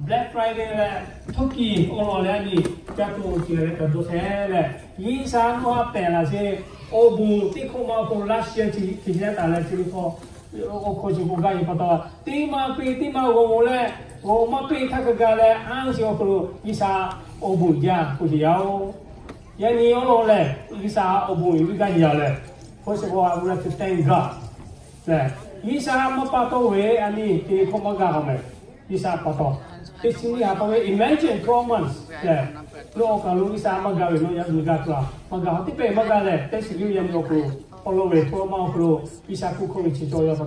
Black Friday 咧，突擊我攞你加多啲咧，就多些咧。以上我訂啦先，我部啲空嘛空 last year 之前打咧，就是講我開始國家要不到，啲嘛我咧，我嘛俾他個家咧，啱先我講以上我部呀，好似有，有你我攞咧，以上我部依家有咧，好似我嚟去 thank God 咧，以上我把到位，安尼啲空嘛家係咪？以上把到。Di sini apa imagine 12 months le lo kalau bisa magawe lo yang juga tu magaw tipe magale tes liu yang lo ko polo we to ma ko bisa ku ko chi to yo to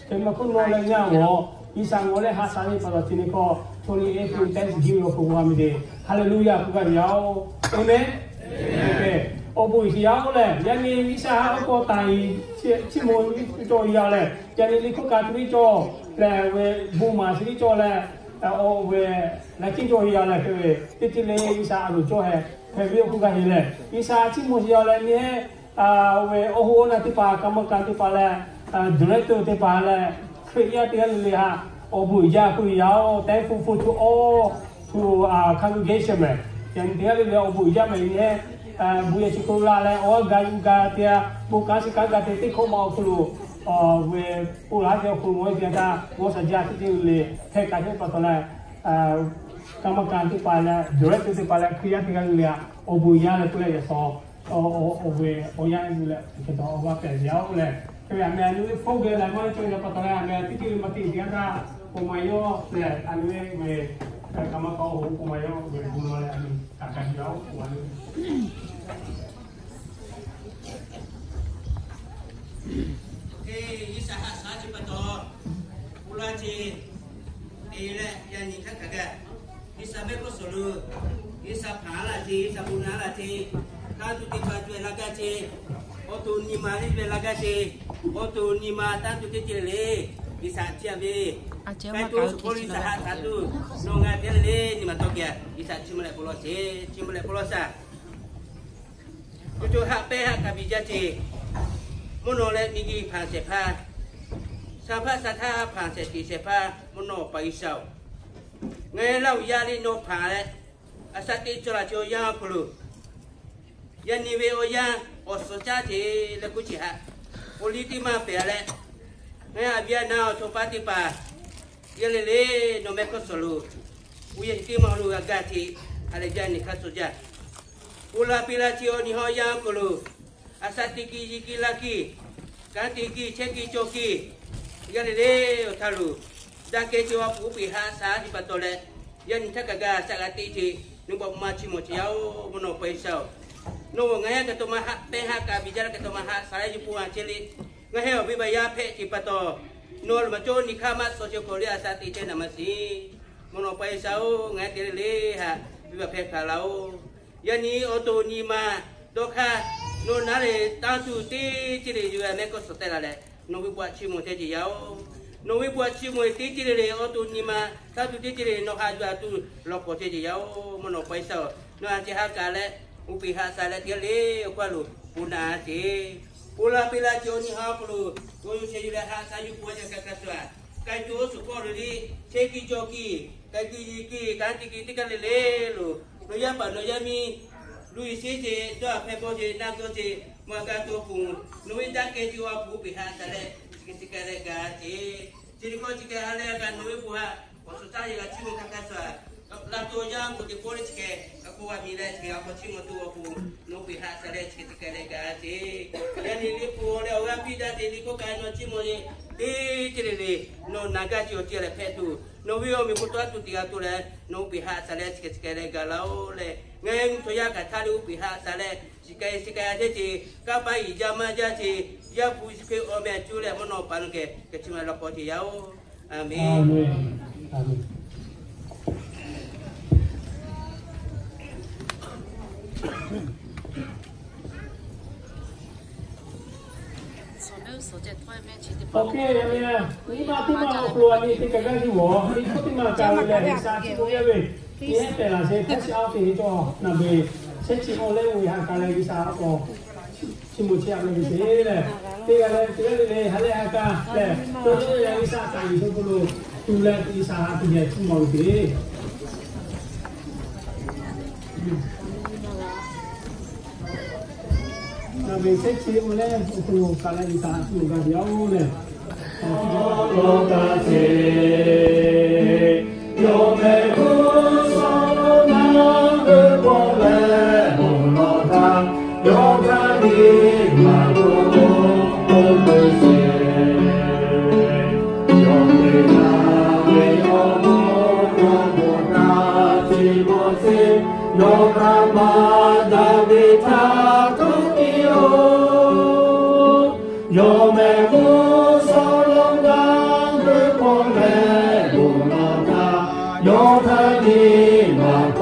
te ma ko no le nya wo bisa ngole ha sa ni pa tini ko 28 tes giu lo ko wa mi de hallelujah ku ga yao amen okay obu yao le yang ni bisa ha ko tai chi mo to yao le yang ni ko ka tu cho le we bu ma si cho le वे लेकिन जो ही आला है तितले इसा आलू जो है वे को का ही ले इसा ची मुझे आला ने वे ओहो ना तिपा कम का तिपा ले दुले तो तिपा ले क्रिया तिया ले हा ओबु या को याओ thankful to all to congregation में yang dia le obu ya में ने बुया ची को ला ले और गा तिया बुका सी का ते को मा को वे पूरा जो कुछ ये था वो सजा के लिए है काहे पता है कम काम की पाला जोड़े की पाला क्रिया की लिया ओ बुया ले तो ये सो ओ वे ओ या ले के तो वो पे जाओ ले que मैं नहीं फोगे ला मैं तो ये पता है मैंที่มติदिया था ओ मायो लेอันนี้เวकम का ओ मायो वे बुनो लेอันนี้का जाओวันisa saji pato ulaji ile yani kakaga isa beko solu isa phala ji isa bunala ji tantu tipaju lagaji otu ni mari be lagaji otu ni ma tantu titile isa ciabe kai tu sekoli sahat satu nonga tele ni matokya isa cimle polosa tu hak pe hak kabijaji mono le migi phan se pha sa pha sa tha phan se ti se pha mono pai sao ngai lau ya li no pha le asati chola cho ya kulu ya ni ve o ya o so cha ti le ku chi ha politi ma pe le ngai abia na so pa ti pa ya le no me ko solo uye ti ma lu ga ti ale ja ni kha so ja ula pila chi o ni ho ya kulu asati ki laki kanti ki cheki choki yale otalu dake jiwa pu pi ha sa di patole yan thakaga sagati ti nubo ma chi mo chiao mono paisao no ngaya ka to ma ha pe ha ka bijara ka to ma ha sa ji pu a cheli ngahe bi ba ya phe ti pato no ma cho ni kha ma so che korea sa ti che namasi mono paisao ngai ti le ha bi ba phe ka lao yani oto ni ma dokha no nare tantu ti chiri juga meko sotela le no wi buat chimo te ji yao no wi buat chimo ti chiri le otu ni ma tantu ti chiri no ha jua tu loko te ji yao mono paisa no anje ha ka le upi ha sa le ti le kwa lu puna ti pula pila joni ha pulu to yu se le ha sa yu pu ja ka ka swa kai tu su ko ri cheki joki kai ki kan ti ka le lu no ya pa no ya mi lui si je do pepo je na go je ma ga to pu lui da ke ji wa pu bi ha sa le ki ka le ga je ji ko ji ka ha le ga lui pu ha o su ta ye ga chi mo ka ka sa la to ya ko de ko le ke ko wa mi le ke ko chi mo to pu no bi ha sa le ki ka le ga je ya ni li pu le wa pi da de ni ko ka no chi mo ni ti le no na ga ji o ti le pe tu no wi o mi ko to tu ti ga tu le no bi ha sa le ki ka le ga la o le ngang to ya ka tha lu pi ha sa le sikai ate ti ka ba i jama ja ti ya pu ke o me chu le mo no pan ke chima lo ko ti yao amen amen OK， 人民，你妈keluar ni tiga kali wo， 你不听嘛教的，你啥子都要为，你那边那些太小的做，那边先去我来为下家来的啥个，去木器啊那些嘞，这个嘞，还来下家嘞，都是人的啥家里头不如，都来的啥这些去毛的。那没谁去我嘞，我干了一啥，那个表嘞。罗达西，有没有说那个过来？罗达，有他的马路不会写，有没那位有不那西莫西，有他妈的维他都有，有没有？有他的马口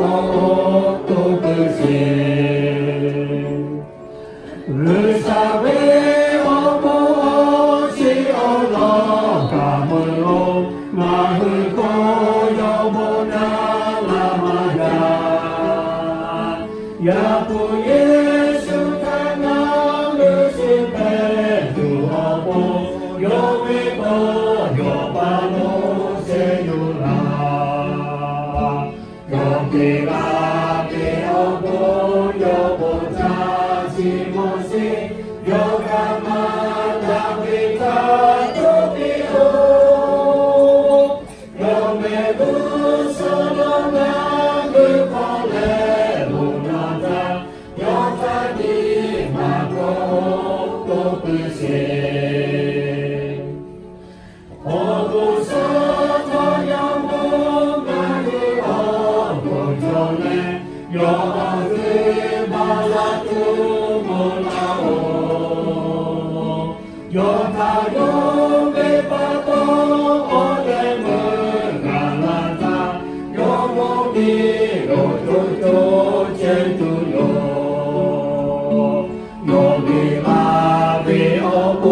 都不行，日下为我不是我老家门路，那会过有不那拉玛呀，也不耶稣他那日是被主好不，有为过有把路是有啦。给拉给欧布有不扎西莫西有干嘛达维塔都比欧有没不索罗那个光来不那达有他的马口都不行我不说他要不那里有阿兹巴拉图莫拉欧，有他有没巴多我的门干拉达，有我比有就前途有比拉比欧布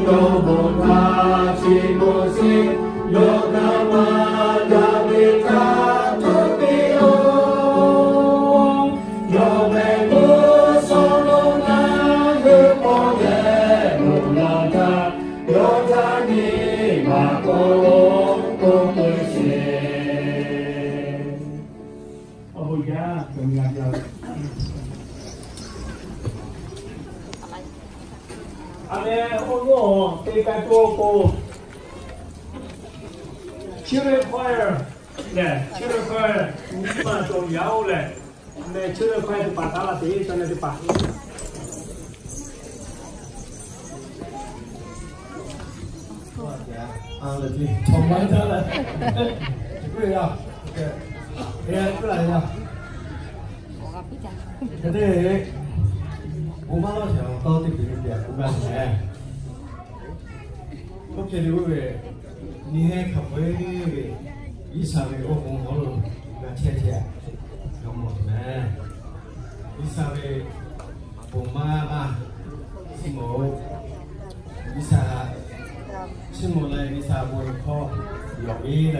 有不他西莫西有他玛达维塔。阿妹，我这个做过700块嘞，700块你嘛重要嘞，那700块就把它了，对，现在就把。啊，对，重来的了，对呀，对，过来呀，对。我妈老想到底别人不干啥，我觉得我你还可不以上的我公好了，那天天要么呢，以上的我妈啊，是冇，以上是冇来以上我靠有意了。